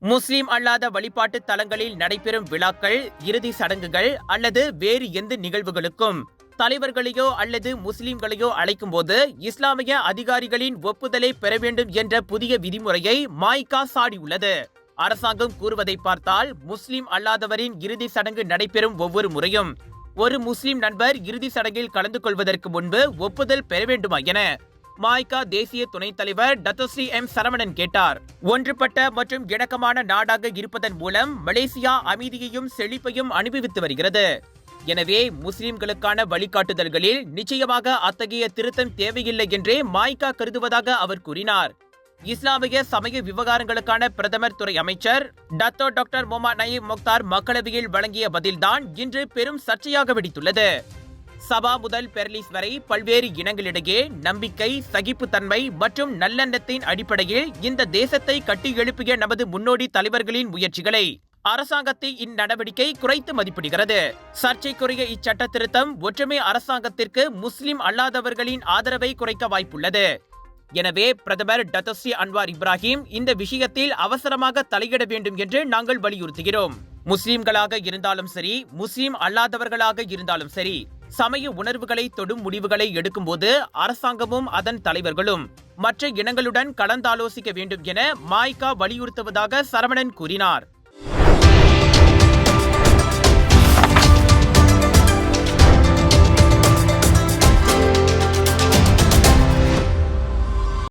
முஸ்லிம் அல்லாத வழிபாட்டு தலங்களில் நடைபெறும் விழாக்கள், இறுதி சடங்குகள் அல்லது வேறு எந்த நிகழ்வுகளுக்கும் தலைவர்களையோ அல்லது முஸ்லிம்களையோ அழைக்கும் போது இஸ்லாமிய அதிகாரிகளின் ஒப்புதலை பெற வேண்டும் என்ற புதிய விதிமுறையை மாய்கா சாடியுள்ளது. அரசாங்கம் கூறுவதை பார்த்தால் முஸ்லிம் அல்லாதவரின் இறுதி சடங்கு நடைபெறும் ஒவ்வொரு முறையும் ஒரு முஸ்லிம் நண்பர் இறுதி சடங்கில் கலந்து கொள்வதற்கு முன்பு ஒப்புதல் பெற வேண்டுமா என மாய்கா தேசிய துணைத் தலைவர் டத்தோஸ்ரீ எம் சரவணன் கேட்டார். ஒன்றுபட்ட மற்றும் இணக்கமான நாடாக இருப்பதன் மூலம் மலேசியா அமைதியையும் செழிப்பையும் அனுபவித்து வருகிறது. எனவே முஸ்லிம்களுக்கான வழிகாட்டுதல்களில் நிச்சயமாக அத்தகைய திருத்தம் தேவையில்லை என்றே மாய்கா கருதுவதாக அவர் கூறினார். இஸ்லாமிய சமய விவகாரங்களுக்கான பிரதமர் துறை அமைச்சர் Dato doctor Mohammad Naim Mokhtar மக்களவையில் வழங்கிய பதில்தான் இன்று பெரும் சர்ச்சையாக வெடித்துள்ளது. சபா முதல் பெர்லிஸ் வரை பல்வேறு இனங்களிடையே நம்பிக்கை, சகிப்புத்தன்மை மற்றும் நல்லெண்ணத்தின் அடிப்படையில் இந்த தேசத்தை கட்டி எழுப்பிய நமது முன்னோடி தலைவர்களின் முயற்சிகளை அரசாங்கத்தை இந்நடவடிக்கை குறைத்து மதிப்பிடுகிறது. சர்ச்சைக்குரிய இச்சட்ட திருத்தம் ஒற்றுமை அரசாங்கத்திற்கு முஸ்லிம் அல்லாதவர்களின் ஆதரவை குறைக்க வாய்ப்புள்ளது. எனவே பிரதமர் டத்தோஸ்ரீ அன்வார் இப்ராஹிம் இந்த விஷயத்தில் அவசரமாக தலையிட வேண்டும் என்று நாங்கள் வலியுறுத்துகிறோம். முஸ்லிம்களாக இருந்தாலும் சரி, முஸ்லிம் அல்லாதவர்களாக இருந்தாலும் சரி, சமய உணர்வுகளை தொடும் முடிவுகளை எடுக்கும்போது அரசாங்கமும் அதன் தலைவர்களும் மற்ற இனங்களுடன் கலந்தாலோசிக்க வேண்டும் என மாய்கா வலியுறுத்துவதாக சரவணன் கூறினார்.